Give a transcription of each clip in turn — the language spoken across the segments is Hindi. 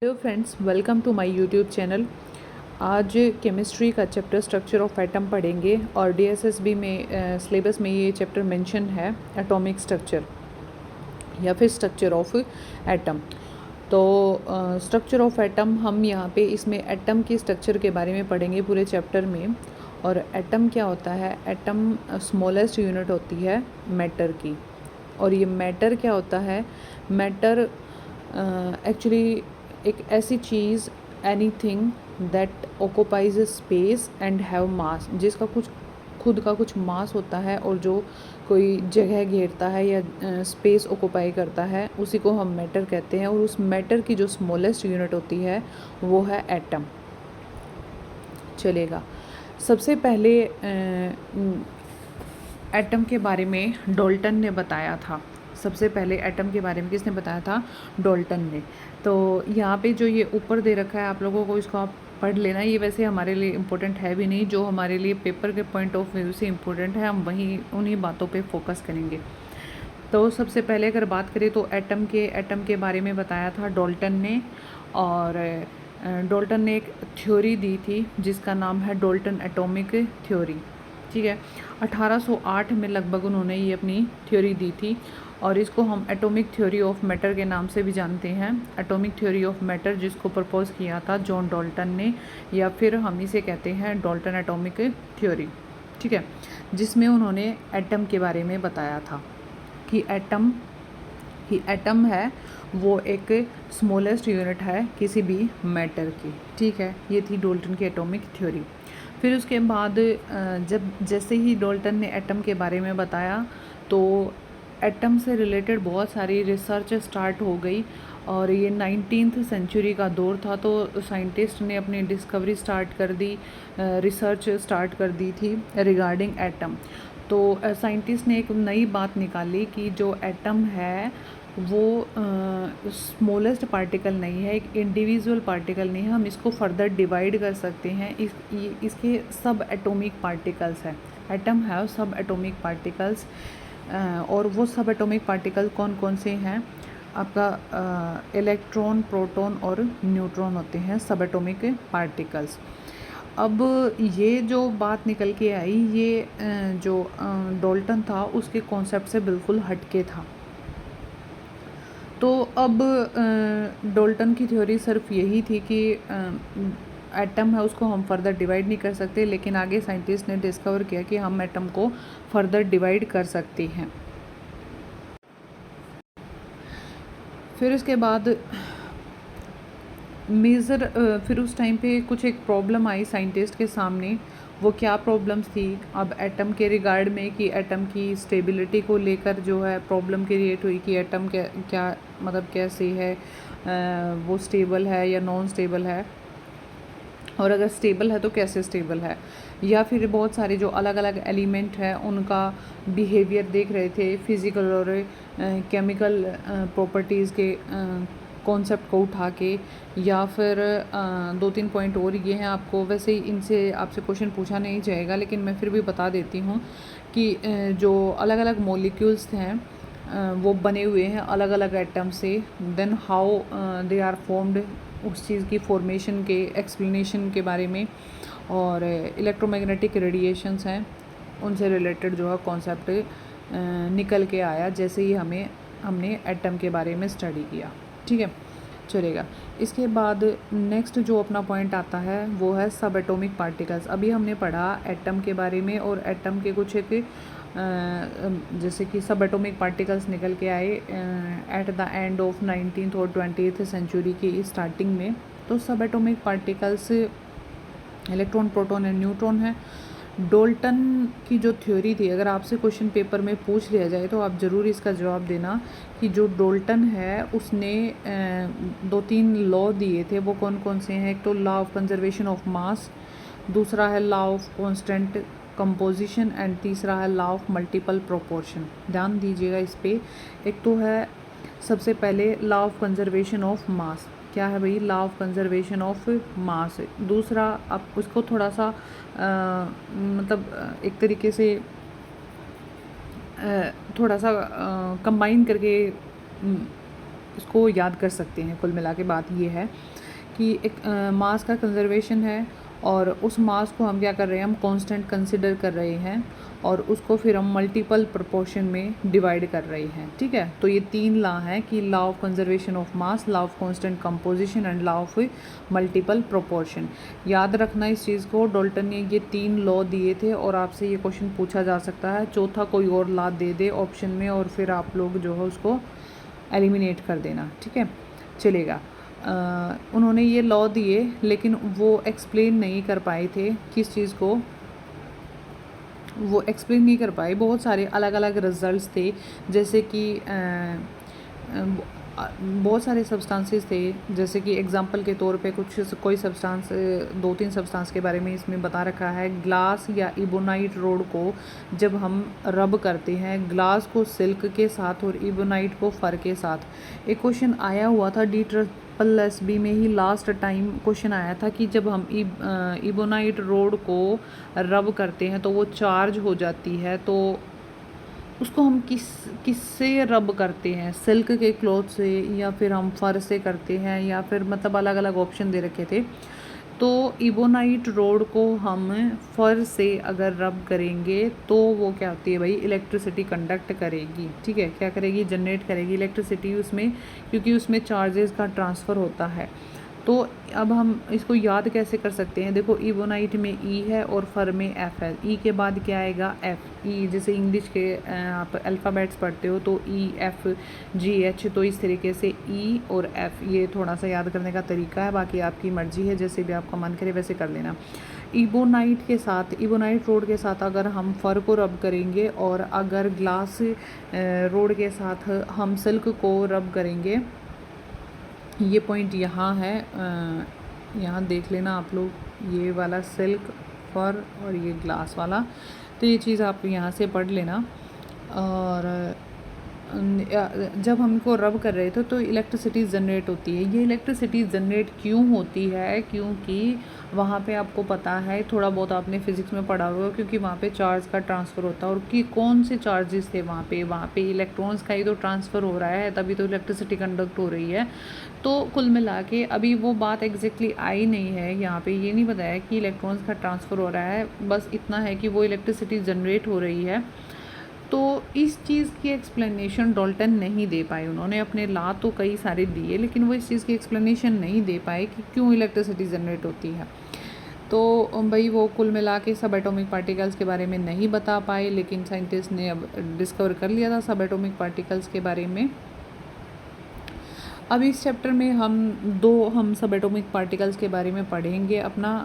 Hello friends, welcome to my YouTube channel. आज केमिस्ट्री का चैप्टर स्ट्रक्चर ऑफ एटम पढ़ेंगे और डीएसएसबी में सिलेबस में ये चैप्टर मेंशन है एटॉमिक स्ट्रक्चर या फिर स्ट्रक्चर ऑफ एटम। तो स्ट्रक्चर ऑफ एटम हम यहाँ पे इसमें एटम की स्ट्रक्चर के बारे में पढ़ेंगे पूरे चैप्टर में। और एटम क्या होता है? एटम स्मॉलेस्ट यूनिट होती है मैटर की। और ये मैटर क्या होता है? मैटर एक्चुअली एक ऐसी चीज़, anything that occupies space and have mass, जिसका कुछ खुद का कुछ मास होता है और जो कोई जगह घेरता है या स्पेस ऑक्यूपाई करता है, उसी को हम मैटर कहते हैं। और उस मैटर की जो स्मॉलेस्ट यूनिट होती है वो है एटम। चलेगा। सबसे पहले एटम के बारे में डाल्टन ने बताया था। सबसे पहले एटम के बारे में किसने बताया था? डाल्टन ने। तो यहाँ पे जो ये ऊपर दे रखा है आप लोगों को, इसको आप पढ़ लेना। ये वैसे हमारे लिए इम्पोर्टेंट है भी नहीं, जो हमारे लिए पेपर के पॉइंट ऑफ व्यू से इम्पोर्टेंट है हम वहीं उन्हीं बातों पे फोकस करेंगे। तो सबसे पहले अगर बात करें तो एटम के बारे में बताया था डाल्टन ने। और डाल्टन ने एक थ्योरी दी थी जिसका नाम है डाल्टन एटॉमिक थ्योरी। ठीक है, 1808 में लगभग उन्होंने ये अपनी थ्योरी दी थी। और इसको हम एटॉमिक थ्योरी ऑफ मैटर के नाम से भी जानते हैं। एटॉमिक थ्योरी ऑफ मैटर जिसको प्रपोज किया था जॉन डाल्टन ने, या फिर हम इसे कहते हैं डाल्टन एटॉमिक थ्योरी। ठीक है, जिसमें उन्होंने एटम के बारे में बताया था कि एटम है वो एक स्मॉलेस्ट यूनिट है किसी भी मैटर की। ठीक है, ये थी डाल्टन की एटॉमिक थ्योरी। फिर उसके बाद जब जैसे ही डाल्टन ने एटम के बारे में बताया तो एटम से रिलेटेड बहुत सारी रिसर्च स्टार्ट हो गई। और ये 19th सेंचुरी का दौर था, तो साइंटिस्ट ने अपनी डिस्कवरी स्टार्ट कर दी, रिसर्च स्टार्ट कर दी थी रिगार्डिंग एटम। तो साइंटिस्ट ने एक नई बात निकाली कि जो एटम है वो स्मॉलेस्ट पार्टिकल नहीं है, एक इंडिविजुअल पार्टिकल नहीं है। हम इसको फर्दर डिवाइड कर सकते हैं। इसके सब एटॉमिक पार्टिकल्स हैं। एटम है सब एटॉमिक पार्टिकल्स। और वो सब एटॉमिक पार्टिकल कौन कौन से हैं? आपका इलेक्ट्रॉन, प्रोटॉन और न्यूट्रॉन होते हैं सब एटॉमिक पार्टिकल्स। अब ये जो बात निकल के आई, ये जो डाल्टन था उसके कॉन्सेप्ट से बिल्कुल हटके था। तो अब डाल्टन की थ्योरी सिर्फ यही थी कि एटम है उसको हम फर्दर डिवाइड नहीं कर सकते, लेकिन आगे साइंटिस्ट ने डिस्कवर किया कि हम एटम को फर्दर डिवाइड कर सकते हैं। फिर उसके बाद फिर उस टाइम पे कुछ एक प्रॉब्लम आई साइंटिस्ट के सामने। वो क्या प्रॉब्लम्स थी? अब एटम के रिगार्ड में कि एटम की स्टेबिलिटी को लेकर जो है प्रॉब्लम क्रिएट हुई कि एटम क्या मतलब कैसे है, वो स्टेबल है या नॉन स्टेबल है, और अगर स्टेबल है तो कैसे स्टेबल है। या फिर बहुत सारे जो अलग अलग एलिमेंट हैं उनका बिहेवियर देख रहे थे, फिज़िकल और केमिकल प्रॉपर्टीज़ के कॉन्सेप्ट को उठा के। या फिर दो तीन पॉइंट और ये हैं, आपको वैसे ही इनसे आपसे क्वेश्चन पूछा नहीं जाएगा, लेकिन मैं फिर भी बता देती हूँ कि जो अलग अलग मॉलिक्यूल्स हैं वो बने हुए हैं अलग अलग एटम से। Then how they are formed, उस चीज़ की फॉर्मेशन के एक्सप्लेनेशन के बारे में। और इलेक्ट्रोमैग्नेटिक रेडिएशंस हैं, उनसे रिलेटेड जो है कॉन्सेप्ट निकल के आया जैसे ही हमने एटम के बारे में स्टडी किया। ठीक है, चलेगा। इसके बाद नेक्स्ट जो अपना पॉइंट आता है वो है सब एटॉमिक पार्टिकल्स। अभी हमने पढ़ा एटम के बारे में, और एटम के कुछ एक जैसे कि सब एटॉमिक पार्टिकल्स निकल के आए at the end of 19th और 20th सेंचुरी की स्टार्टिंग में। तो सब atomic particles electron, proton and neutron है। डाल्टन की जो थ्योरी थी, अगर आपसे क्वेश्चन पेपर में पूछ लिया जाए तो आप ज़रूर इसका जवाब देना कि जो डाल्टन है उसने दो तीन लॉ दिए थे। वो कौन कौन से हैं? एक तो law of conservation of mass, दूसरा है law of constant composition, and तीसरा है लॉ ऑफ मल्टीपल प्रोपोर्शन। ध्यान दीजिएगा इस पर। एक तो है सबसे पहले law of conservation of mass. क्या है भाई? Law of conservation of mass. दूसरा आप उसको थोड़ा सा मतलब एक तरीके से थोड़ा सा कंबाइन करके इसको याद कर सकते हैं। कुल मिला के बात ये है कि एक मास का कंजर्वेशन है और उस मास को हम क्या कर रहे हैं, हम कांस्टेंट कंसिडर कर रहे हैं और उसको फिर हम मल्टीपल प्रोपोर्शन में डिवाइड कर रहे हैं। ठीक है, तो ये 3 लॉ हैं कि law of conservation of mass, law of constant composition and law of multiple proportion. याद रखना इस चीज़ को, डाल्टन ने ये 3 लॉ दिए थे और आपसे ये क्वेश्चन पूछा जा सकता है। चौथा कोई और लॉ दे दे ऑप्शन में और फिर आप लोग जो है उसको एलिमिनेट कर देना। ठीक है, चलेगा। उन्होंने ये लॉ दिए लेकिन वो एक्सप्लेन नहीं कर पाए थे किस चीज़ को, वो एक्सप्लेन नहीं कर पाए। बहुत सारे अलग अलग रिजल्ट्स थे, जैसे कि बहुत सारे सब्सटेंसेस थे, जैसे कि एग्जांपल के तौर पे कोई सब्सटेंस, 2-3 सब्सटेंस के बारे में इसमें बता रखा है। ग्लास या इबोनाइट रोड को जब हम रब करते हैं, ग्लास को सिल्क के साथ और इबोनाइट को फर के साथ। एक क्वेश्चन आया हुआ था DSSB में ही लास्ट टाइम क्वेश्चन आया था कि जब हम इबोनाइट रोड को रब करते हैं तो वो चार्ज हो जाती है, तो उसको हम किससे रब करते हैं, सिल्क के क्लॉथ से या फिर हम फर से करते हैं या फिर मतलब अलग अलग ऑप्शन दे रखे थे। तो इबोनाइट रोड को हम फर से अगर रब करेंगे तो वो क्या होती है भाई, इलेक्ट्रिसिटी कंडक्ट करेगी। ठीक है, क्या करेगी, जनरेट करेगी इलेक्ट्रिसिटी उसमें, क्योंकि उसमें चार्जेस का ट्रांसफ़र होता है। तो अब हम इसको याद कैसे कर सकते हैं, देखो इबोनाइट में ई है और फर में एफ है। ई के बाद क्या आएगा, एफ। ई जैसे इंग्लिश के आप अल्फ़ाबेट्स पढ़ते हो तो ई एफ जी एच, तो इस तरीके से ई और एफ, ये थोड़ा सा याद करने का तरीका है, बाकी आपकी मर्जी है, जैसे भी आपका मन करे वैसे कर लेना। इबोनाइट के साथ, इबोनाइट रोड के साथ अगर हम फर को रब करेंगे और अगर ग्लास रोड के साथ हम सिल्क को रब करेंगे, ये पॉइंट यहाँ है, यहाँ देख लेना आप लोग, ये वाला सिल्क, फर और ये ग्लास वाला, तो ये चीज़ आप यहाँ से पढ़ लेना। और जब हम इनको रब कर रहे थे तो इलेक्ट्रिसिटी जनरेट होती है। ये इलेक्ट्रिसिटी जनरेट क्यों होती है, क्योंकि वहाँ पे आपको पता है, थोड़ा बहुत आपने फिज़िक्स में पढ़ा होगा, क्योंकि वहाँ पे चार्ज का ट्रांसफ़र होता है। और कि कौन से चार्जेस थे वहाँ पे इलेक्ट्रॉन्स का ही तो ट्रांसफ़र हो रहा है, तभी तो इलेक्ट्रिसिटी कंडक्ट हो रही है। तो कुल मिला के अभी वो बात एग्जैक्टली आई नहीं है, यहाँ पे ये नहीं बताया कि इलेक्ट्रॉन्स का ट्रांसफ़र हो रहा है, बस इतना है कि वो इलेक्ट्रिसिटी जनरेट हो रही है। तो इस चीज़ की एक्सप्लेनेशन डाल्टन नहीं दे पाए। उन्होंने अपने लॉ तो कई सारे दिए लेकिन वो इस चीज़ की एक्सप्लेनेशन नहीं दे पाए कि क्यों इलेक्ट्रिसिटी जनरेट होती है। तो भाई वो कुल मिला के सब एटॉमिक पार्टिकल्स के बारे में नहीं बता पाए, लेकिन साइंटिस्ट ने अब डिस्कवर कर लिया था सब एटॉमिक पार्टिकल्स के बारे में। अब इस चैप्टर में हम सब एटॉमिक पार्टिकल्स के बारे में पढ़ेंगे अपना,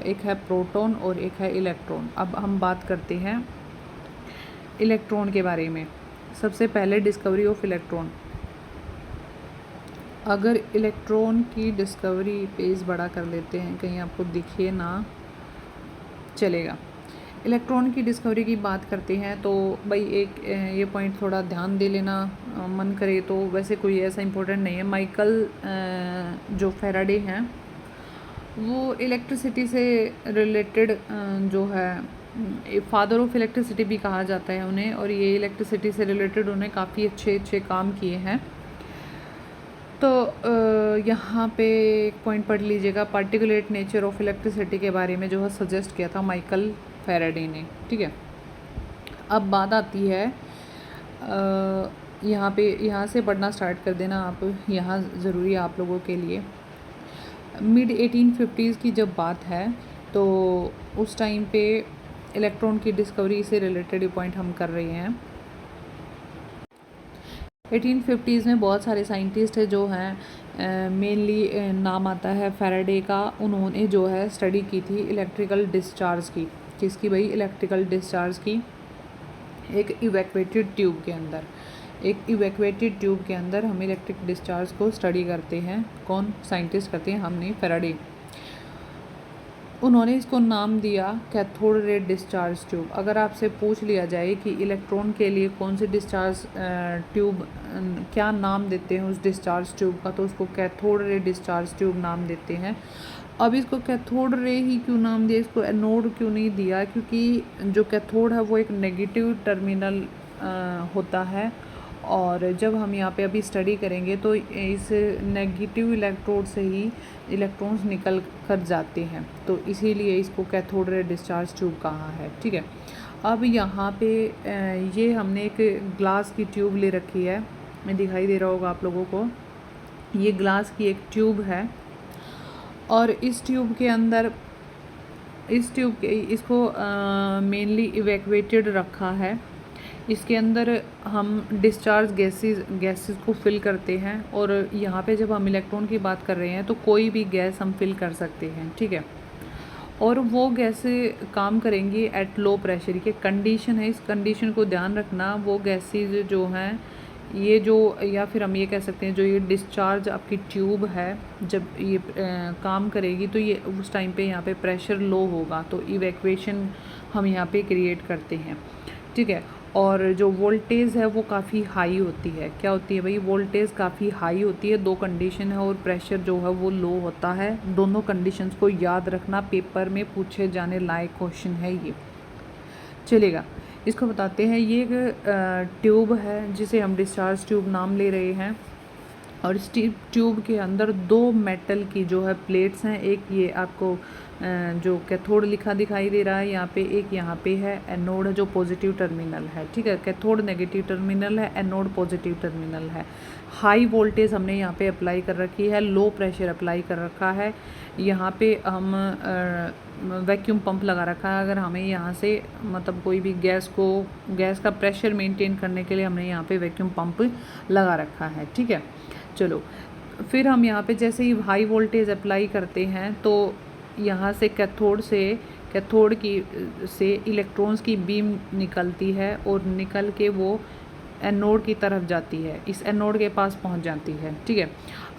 एक है प्रोटॉन और एक है इलेक्ट्रॉन। अब हम बात करते हैं इलेक्ट्रॉन के बारे में। सबसे पहले डिस्कवरी ऑफ इलेक्ट्रॉन। अगर इलेक्ट्रॉन की डिस्कवरी, पेज बड़ा कर लेते हैं कहीं आपको दिखे ना, चलेगा। इलेक्ट्रॉन की डिस्कवरी की बात करते हैं तो भाई एक ये पॉइंट थोड़ा ध्यान दे लेना, मन करे तो। वैसे कोई ऐसा इम्पोर्टेंट नहीं है। माइकल जो फैराडे हैं वो इलेक्ट्रिसिटी से रिलेटेड जो है फादर ऑफ इलेक्ट्रिसिटी भी कहा जाता है उन्हें, और ये इलेक्ट्रिसिटी से रिलेटेड उन्हें काफ़ी अच्छे अच्छे काम किए हैं। तो यहाँ पे एक पॉइंट पढ़ लीजिएगा, पार्टिकुलेट नेचर ऑफ इलेक्ट्रिसिटी के बारे में जो है सजेस्ट किया था माइकल फैराडे ने। ठीक है, अब बात आती है यहाँ से पढ़ना स्टार्ट कर देना आप, यहाँ ज़रूरी है आप लोगों के लिए। मिड 1850s की जब बात है तो उस टाइम पे इलेक्ट्रॉन की डिस्कवरी से रिलेटेड पॉइंट हम कर रहे हैं। 1850s में बहुत सारे साइंटिस्ट है जो हैं, मेनली नाम आता है फैराडे का। उन्होंने जो है स्टडी की थी इलेक्ट्रिकल डिस्चार्ज की। किसकी भाई, इलेक्ट्रिकल डिस्चार्ज की। एक इवैक्यूएटेड ट्यूब के अंदर, एक इवैक्यूएटेड ट्यूब के अंदर हम इलेक्ट्रिक डिस्चार्ज को स्टडी करते हैं। कौन साइंटिस्ट करते हैं, हमने, फैराडे। उन्होंने इसको नाम दिया कैथोड रे डिस्चार्ज ट्यूब। अगर आपसे पूछ लिया जाए कि इलेक्ट्रॉन के लिए कौन सी डिस्चार्ज ट्यूब, क्या नाम देते हैं उस डिस्चार्ज ट्यूब का, तो उसको कैथोड रे डिस्चार्ज ट्यूब नाम देते हैं। अब इसको कैथोड रे ही क्यों नाम दिया, इसको एनोड क्यों नहीं दिया, क्योंकि जो कैथोड है वो एक नेगेटिव टर्मिनल होता है और जब हम यहाँ पे अभी स्टडी करेंगे तो इस नेगेटिव इलेक्ट्रोड से ही इलेक्ट्रॉन्स निकल कर जाते हैं, तो इसीलिए इसको कैथोड रे डिस्चार्ज ट्यूब कहा है। ठीक है, अब यहाँ पे ये हमने एक ग्लास की ट्यूब ले रखी है, मैं दिखाई दे रहा होगा आप लोगों को, ये ग्लास की एक ट्यूब है और इस ट्यूब के अंदर इसको मेनली इवैक्यूएटेड रखा है। इसके अंदर हम डिस्चार्ज गैसेस को फिल करते हैं और यहाँ पे जब हम इलेक्ट्रॉन की बात कर रहे हैं तो कोई भी गैस हम फिल कर सकते हैं। ठीक है, और वो गैसें काम करेंगी एट लो प्रेशर, ये कंडीशन है, इस कंडीशन को ध्यान रखना। वो गैसेज जो हैं ये जो, या फिर हम ये कह सकते हैं जो ये डिस्चार्ज आपकी ट्यूब है जब ये काम करेगी तो ये उस टाइम पे यहाँ पे प्रेशर लो होगा, तो इवैक्यूएशन हम यहाँ पे क्रिएट करते हैं। ठीक है, और जो वोल्टेज है वो काफ़ी हाई होती है। क्या होती है भाई? वोल्टेज काफ़ी हाई होती है। दो कंडीशन है और प्रेशर जो है वो लो होता है। दोनों कंडीशंस को याद रखना, पेपर में पूछे जाने लायक क्वेश्चन है ये। चलेगा, इसको बताते हैं। ये एक ट्यूब है जिसे हम डिस्चार्ज ट्यूब नाम ले रहे हैं और इस ट्यूब के अंदर दो मेटल की जो है प्लेट्स हैं। एक ये आपको जो कैथोड लिखा दिखाई दे रहा है यहाँ पे, एक यहाँ पे है एनोड जो पॉजिटिव टर्मिनल है। ठीक है, कैथोड नेगेटिव टर्मिनल है, एनोड पॉजिटिव टर्मिनल है। हाई वोल्टेज हमने यहाँ पे अप्लाई कर रखी है, लो प्रेशर अप्लाई कर रखा है। यहाँ पे हम वैक्यूम पंप लगा रखा है। अगर हमें यहाँ से मतलब कोई भी गैस का प्रेशर मेंटेन करने के लिए हमने यहाँ पे वैक्यूम पंप लगा रखा है। ठीक है, चलो फिर हम यहाँ पे जैसे ही हाई वोल्टेज अप्लाई करते हैं तो यहाँ से कैथोड से इलेक्ट्रॉन्स की बीम निकलती है और निकल के वो एनोड की तरफ जाती है, इस एनोड के पास पहुँच जाती है। ठीक है,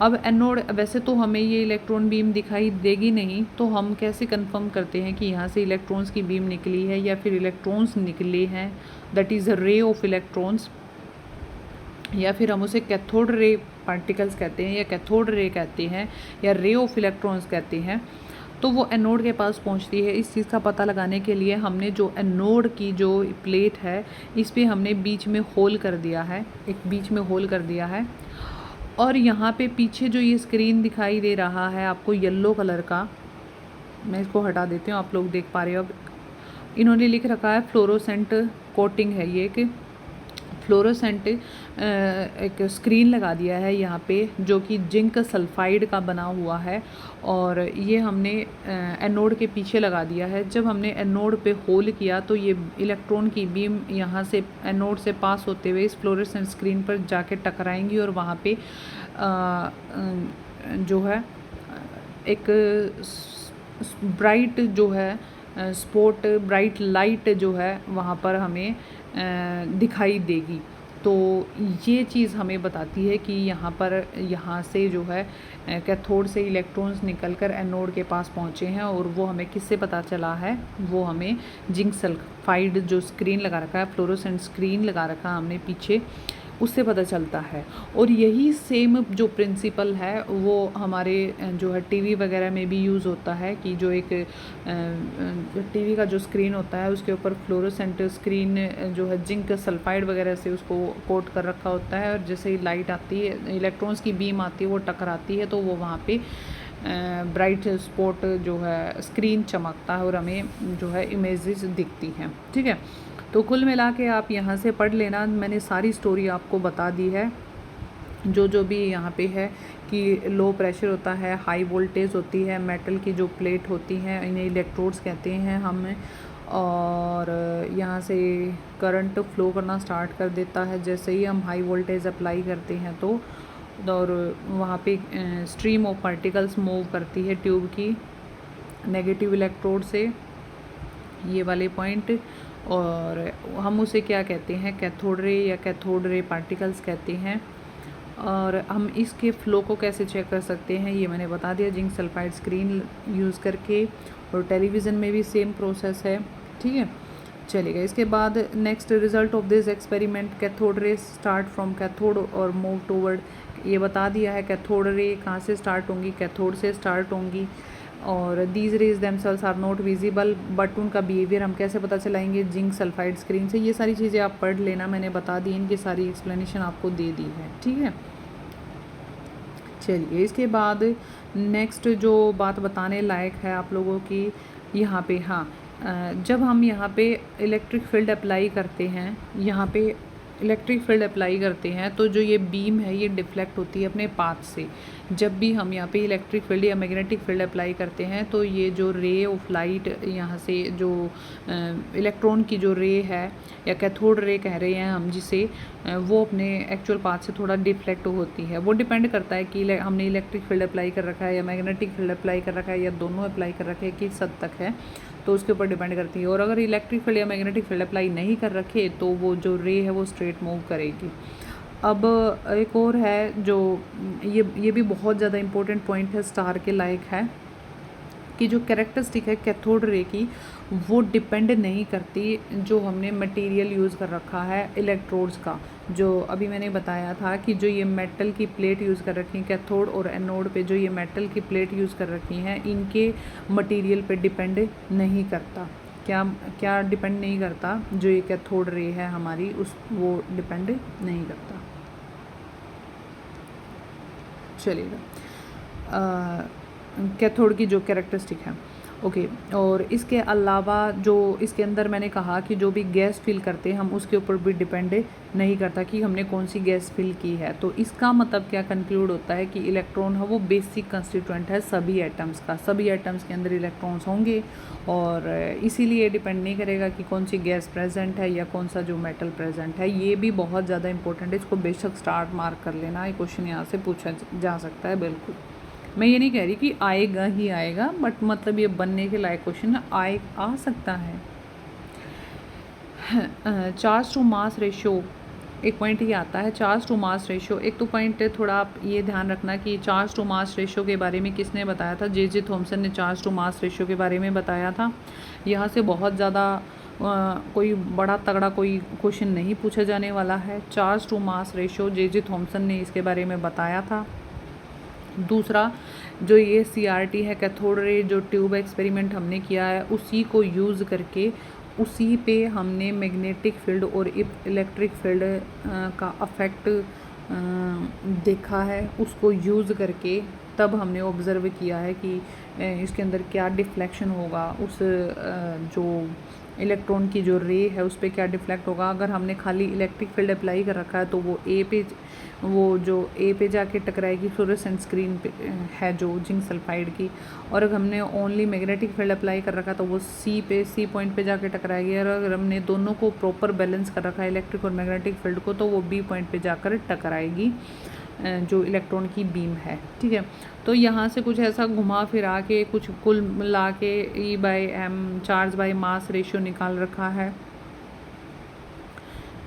अब एनोड, वैसे तो हमें ये इलेक्ट्रॉन बीम दिखाई देगी नहीं, तो हम कैसे कंफर्म करते हैं कि यहाँ से इलेक्ट्रॉन्स की बीम निकली है या फिर इलेक्ट्रॉन्स निकले हैं, that is a ray of electrons, या फिर हम उसे कैथोड रे पार्टिकल्स कहते हैं या कैथोड रे कहते हैं या रे ऑफ इलेक्ट्रॉन्स कहते हैं। तो वो एनोड के पास पहुंचती है। इस चीज़ का पता लगाने के लिए हमने जो एनोड की जो प्लेट है इस पे हमने बीच में होल कर दिया है, एक बीच में होल कर दिया है। और यहाँ पे पीछे जो ये स्क्रीन दिखाई दे रहा है आपको येलो कलर का, मैं इसको हटा देती हूँ, आप लोग देख पा रहे हो। अब इन्होंने लिख रखा है फ्लोरोसेंट कोटिंग है, ये कि फ्लोरोसेंट एक स्क्रीन लगा दिया है यहाँ पे जो कि जिंक सल्फाइड का बना हुआ है और ये हमने एनोड के पीछे लगा दिया है। जब हमने एनोड पे होल किया तो ये इलेक्ट्रॉन की बीम यहाँ से एनोड से पास होते हुए इस फ्लोरोसेंट स्क्रीन पर जाके टकराएंगी और वहाँ पे जो है एक ब्राइट जो है स्पॉट, ब्राइट लाइट जो है वहाँ पर हमें दिखाई देगी। तो ये चीज़ हमें बताती है कि यहाँ से जो है कैथोड से इलेक्ट्रॉन्स निकलकर एनोड के पास पहुँचे हैं और वो हमें किससे पता चला है? वो हमें जिंक सल्फाइड जो स्क्रीन लगा रखा है, फ्लोरोसेंट स्क्रीन लगा रखा है हमने पीछे, उससे पता चलता है। और यही सेम जो प्रिंसिपल है वो हमारे जो है टीवी वगैरह में भी यूज़ होता है कि जो एक टीवी का जो स्क्रीन होता है उसके ऊपर फ्लोरोसेंट स्क्रीन जो है जिंक सल्फाइड वगैरह से उसको कोट कर रखा होता है और जैसे ही लाइट आती है, इलेक्ट्रॉन्स की बीम आती है, वो टकराती है तो वो वहाँ पे ब्राइट स्पॉट जो है स्क्रीन चमकता है और हमें जो है इमेजेस दिखती हैं। ठीक है, तो कुल मिला के आप यहाँ से पढ़ लेना, मैंने सारी स्टोरी आपको बता दी है। जो भी यहाँ पे है कि लो प्रेशर होता है, हाई वोल्टेज होती है, मेटल की जो प्लेट होती हैं इन्हें इलेक्ट्रोड्स कहते हैं हम, और यहाँ से करंट फ्लो करना स्टार्ट कर देता है जैसे ही हम हाई वोल्टेज अप्लाई करते हैं तो, और वहाँ पे स्ट्रीम ऑफ पार्टिकल्स मूव करती है ट्यूब की नेगेटिव इलेक्ट्रोड से, ये वाले पॉइंट, और हम उसे क्या कहते हैं? कैथोड रे या कैथोड रे पार्टिकल्स कहते हैं। और हम इसके फ़्लो को कैसे चेक कर सकते हैं ये मैंने बता दिया, जिंक सल्फाइड स्क्रीन यूज़ करके, और टेलीविज़न में भी सेम प्रोसेस है। ठीक है, चलेगा। इसके बाद next result of this experiment, cathode ray start from cathode और मूव टूवर्ड, ये बता दिया है कैथोड रे कहाँ से स्टार्ट होंगी, कैथोड से स्टार्ट होंगी, और these rays themselves are not visible, but उनका बिहेवियर हम कैसे पता चलाएंगे, जिंक सल्फाइड स्क्रीन से। ये सारी चीज़ें आप पढ़ लेना, मैंने बता दी, इनकी सारी एक्सप्लेनेशन आपको दे दी है, ठीक है। चलिए इसके बाद नेक्स्ट जो बात बताने लायक है आप लोगों की यहाँ पे, हाँ, जब हम यहाँ पे इलेक्ट्रिक फील्ड अप्लाई करते हैं, यहाँ पे इलेक्ट्रिक फील्ड अप्लाई करते हैं तो जो ये बीम है ये डिफ्लेक्ट होती है अपने पाथ से। जब भी हम यहाँ पे इलेक्ट्रिक फील्ड या मैग्नेटिक फील्ड अप्लाई करते हैं तो ये जो रे ऑफ लाइट यहाँ से जो इलेक्ट्रॉन की जो रे है या कैथोड रे कह रहे हैं हम जिसे, वो अपने एक्चुअल पाथ से थोड़ा डिफ्लेक्ट होती है। वो डिपेंड करता है कि हमने इलेक्ट्रिक फील्ड अप्लाई कर रखा है या मैग्नेटिक फील्ड अप्लाई कर रखा है या दोनों अप्लाई कर रखे हैं, किस हद तक है, तो उसके ऊपर डिपेंड करती है। और अगर इलेक्ट्रिक फील्ड या मैग्नेटिक फील्ड अप्लाई नहीं कर रखे तो वो जो रे है वो स्ट्रेट मूव करेगी। अब एक और है जो ये भी बहुत ज़्यादा इम्पोर्टेंट पॉइंट है, स्टार के लायक है, कि जो कैरेक्टरिस्टिक है कैथोड रे की वो डिपेंड नहीं करती जो हमने मटेरियल यूज़ कर रखा है इलेक्ट्रोड्स का। जो अभी मैंने बताया था कि जो ये मेटल की प्लेट यूज़ कर रखी है कैथोड और एनोड पे, जो ये मेटल की प्लेट यूज़ कर रखी हैं, इनके मटेरियल पे डिपेंड नहीं करता। क्या क्या डिपेंड नहीं करता, जो ये कैथोड रे है हमारी उस वो डिपेंड नहीं करता। चलिएगा, कैथोड की जो कैरेक्टरिस्टिक है, ओके। और इसके अलावा जो इसके अंदर मैंने कहा कि जो भी गैस फिल करते हैं हम उसके ऊपर भी डिपेंड नहीं करता कि हमने कौन सी गैस फिल की है। तो इसका मतलब क्या कंक्लूड होता है कि इलेक्ट्रॉन है वो बेसिक कंस्टिट्यूएंट है सभी एटम्स का, सभी एटम्स के अंदर इलेक्ट्रॉन्स होंगे और इसीलिए डिपेंड नहीं करेगा कि कौन सी गैस प्रेजेंट है या कौन सा जो मेटल प्रेजेंट है। ये भी बहुत ज़्यादा इंपॉर्टेंट है, इसको बेशक स्टार्ट मार्क कर लेना, ये क्वेश्चन यहाँ से पूछा जा सकता है। बिल्कुल, मैं ये नहीं कह रही कि आएगा ही आएगा, बट मतलब ये बनने के लायक क्वेश्चन आ सकता है। चार्ज टू मास रेशियो, एक पॉइंट ये आता है चार्ज टू मास रेशियो। एक तो पॉइंट थोड़ा आप ये ध्यान रखना कि चार्ज टू मास रेशियो के बारे में किसने बताया था, जे थॉमसन ने चार्ज टू मास रेशियो के बारे में बताया था। यहाँ से बहुत ज़्यादा कोई बड़ा तगड़ा कोई क्वेश्चन नहीं पूछा जाने वाला है। Charge to mass ratio J Thomson ने इसके बारे में बताया था। दूसरा जो ये CRT है कैथोड रे जो ट्यूब एक्सपेरिमेंट हमने किया है उसी को यूज़ करके उसी पे हमने मैग्नेटिक फील्ड और इलेक्ट्रिक फील्ड का अफेक्ट देखा है। उसको यूज़ करके तब हमने ऑब्ज़र्व किया है कि इसके अंदर क्या डिफ्लेक्शन होगा, उस जो इलेक्ट्रॉन की जो रे है उस पर क्या डिफ्लेक्ट होगा। अगर हमने खाली इलेक्ट्रिक फील्ड अप्लाई कर रखा है तो वो जो ए पे जाके टकराएगी, फ्लोरेसेंट स्क्रीन पे है जो जिंक सल्फाइड की। और अगर हमने ओनली मैग्नेटिक फील्ड अप्लाई कर रखा तो वो सी पॉइंट पे जाके टकराएगी। और अगर हमने दोनों को प्रॉपर बैलेंस कर रखा है इलेक्ट्रिक और मैग्नेटिक फील्ड को, तो वो बी पॉइंट पे जाकर टकराएगी जो इलेक्ट्रॉन की बीम है, ठीक है। तो यहाँ से कुछ ऐसा घुमा फिरा के कुछ कुल मिला के E/m charge by mass ratio निकाल रखा है।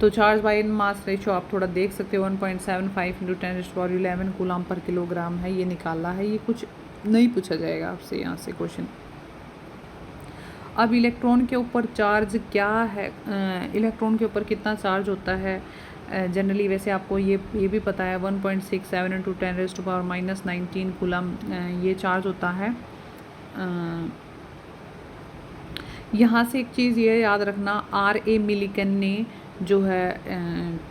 तो चार्ज बाय मास रेशियो आप थोड़ा देख सकते हो 1.75 × 10⁻11 कूलम पर किलोग्राम है, ये निकाला है। ये कुछ नहीं पूछा जाएगा आपसे यहाँ से क्वेश्चन। अब इलेक्ट्रॉन के ऊपर चार्ज क्या है, इलेक्ट्रॉन के ऊपर कितना चार्ज होता है जनरली, वैसे आपको ये भी पता है 1.67 × 10⁻−19 कूलम ये चार्ज होता है। यहाँ से एक चीज़ ये याद रखना, R.A. मिलिकन ने जो है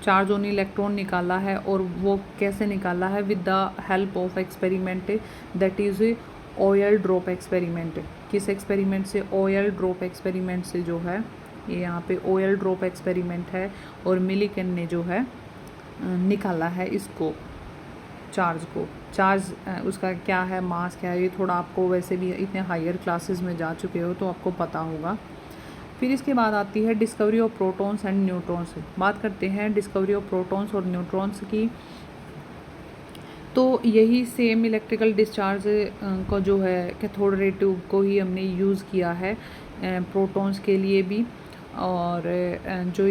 चार्ज ऑन इलेक्ट्रॉन निकाला है, और वो कैसे निकाला है, with the help of experiment that is oil drop experiment. किस एक्सपेरिमेंट से, ऑयल ड्रॉप एक्सपेरिमेंट से जो है, ये यहाँ पे ऑयल ड्रॉप एक्सपेरिमेंट है और मिलिकन ने जो है निकाला है इसको, चार्ज को। चार्ज उसका क्या है, मास क्या है, ये थोड़ा आपको वैसे भी इतने हायर क्लासेस में जा चुके हो तो आपको पता होगा। फिर इसके बाद आती है discovery of protons and neutrons. बात करते हैं डिस्कवरी ऑफ प्रोटॉन्स और न्यूट्रॉन्स की। तो यही सेम इलेक्ट्रिकल डिस्चार्ज को जो है कैथोड रे ट्यूब को ही हमने यूज़ किया है प्रोटॉन्स के लिए भी। और जो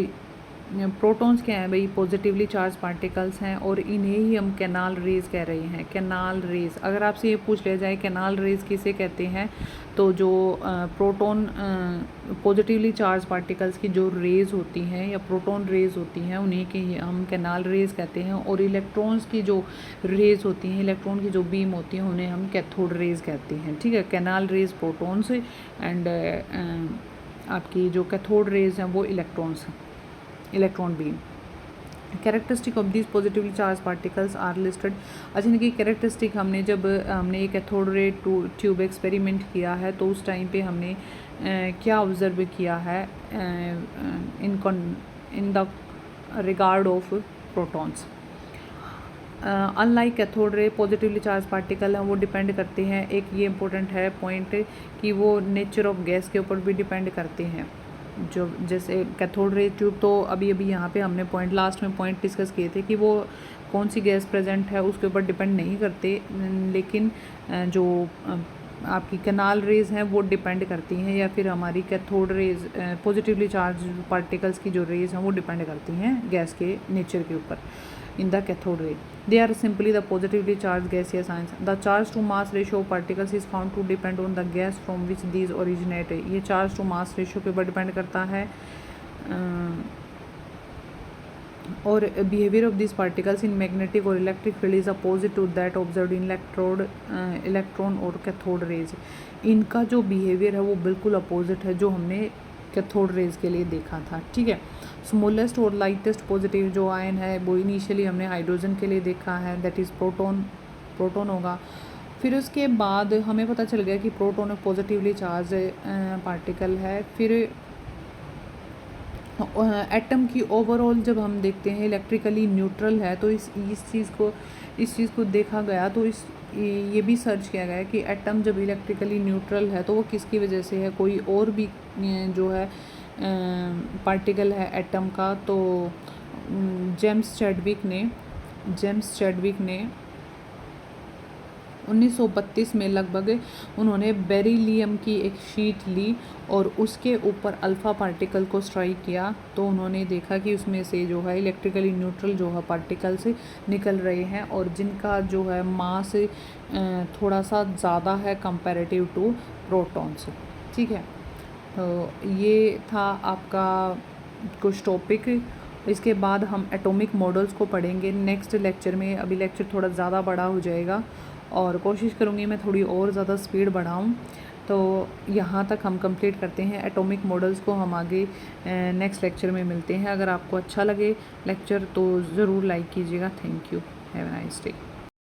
प्रोटॉन्स क्या हैं भाई, पॉजिटिवली चार्ज पार्टिकल्स हैं और इन्हें ही हम कैनाल रेज कह रहे हैं। कैनाल रेज, अगर आपसे ये पूछ लिया जाए कैनाल रेज किसे कहते हैं, तो जो प्रोटॉन पॉजिटिवली चार्ज पार्टिकल्स की जो रेज होती हैं या प्रोटॉन रेज होती हैं उन्हीं की हम कैनाल रेज कहते हैं। और इलेक्ट्रॉन्स की जो रेज होती हैं, इलेक्ट्रॉन की जो बीम होती हैं, उन्हें हम कैथोड रेज कहते हैं। ठीक है, कैनाल रेज प्रोटॉन्स एंड आपकी जो कैथोड रेज हैं वो electrons, electron beam. Characteristic of this positively charged particles are listed. अच्छा, इनकी कैरेक्टरिस्टिक हमने जब हमने एक कैथोड रे ट्यूब एक्सपेरिमेंट किया है तो उस टाइम पे हमने क्या ऑब्जर्व किया है in the regard of protons. Unlike cathode ray positively charge particle हैं वो डिपेंड करते हैं, एक ये इंपॉर्टेंट है पॉइंट कि वो नेचर ऑफ गैस के ऊपर भी डिपेंड करते हैं। जो जैसे कैथोड रे ट्यूब तो अभी यहाँ पे हमने पॉइंट लास्ट में पॉइंट डिस्कस किए थे कि वो कौन सी गैस प्रेजेंट है उसके ऊपर डिपेंड नहीं करते, लेकिन जो आपकी कैनाल रेज हैं वो डिपेंड करती हैं, या फिर हमारी cathode rays positively charged particles की जो रेज हैं वो डिपेंड करती हैं गैस के नेचर के ऊपर। In the cathode ray they are simply the positively charged gaseous ions. The charge to mass ratio of particles is found to depend on the gas from which these originate. ये charge to mass ratio के ऊपर डिपेंड करता है। और behavior of these particles in magnetic or electric field is opposite to that observed in electron और cathode rays. इनका जो behavior है वो बिल्कुल अपोजिट है जो हमने कैथोड रेज के लिए देखा था। ठीक है, स्मॉलेस्ट और लाइटेस्ट पॉजिटिव जो आयन है वो इनिशियली हमने हाइड्रोजन के लिए देखा है, दैट इज़ प्रोटॉन होगा। फिर उसके बाद हमें पता चल गया कि प्रोटॉन एक पॉजिटिवली चार्ज पार्टिकल है। फिर एटम की ओवरऑल जब हम देखते हैं इलेक्ट्रिकली न्यूट्रल है, तो इस चीज़ को देखा गया, तो ये भी सर्च किया गया कि एटम जब इलेक्ट्रिकली न्यूट्रल है तो वो किसकी वजह से है। कोई और भी जो है पार्टिकल है एटम का, तो जेम्स चैडविक ने 1932 में लगभग उन्होंने बेरिलियम की एक शीट ली और उसके ऊपर अल्फ़ा पार्टिकल को स्ट्राइक किया, तो उन्होंने देखा कि उसमें से जो है इलेक्ट्रिकली न्यूट्रल जो है पार्टिकल्स निकल रहे हैं और जिनका जो है मास थोड़ा सा ज़्यादा है कंपैरेटिव टू प्रोटॉन्स। ठीक है, तो ये था आपका कुछ टॉपिक। इसके बाद हम एटॉमिक मॉडल्स को पढ़ेंगे नेक्स्ट लेक्चर में। अभी लेक्चर थोड़ा ज़्यादा बड़ा हो जाएगा और कोशिश करूँगी मैं थोड़ी और ज़्यादा स्पीड बढ़ाऊँ। तो यहाँ तक हम कंप्लीट करते हैं एटॉमिक मॉडल्स को, हम आगे नेक्स्ट लेक्चर में मिलते हैं। अगर आपको अच्छा लगे लेक्चर तो ज़रूर लाइक कीजिएगा। Thank you, have a nice day.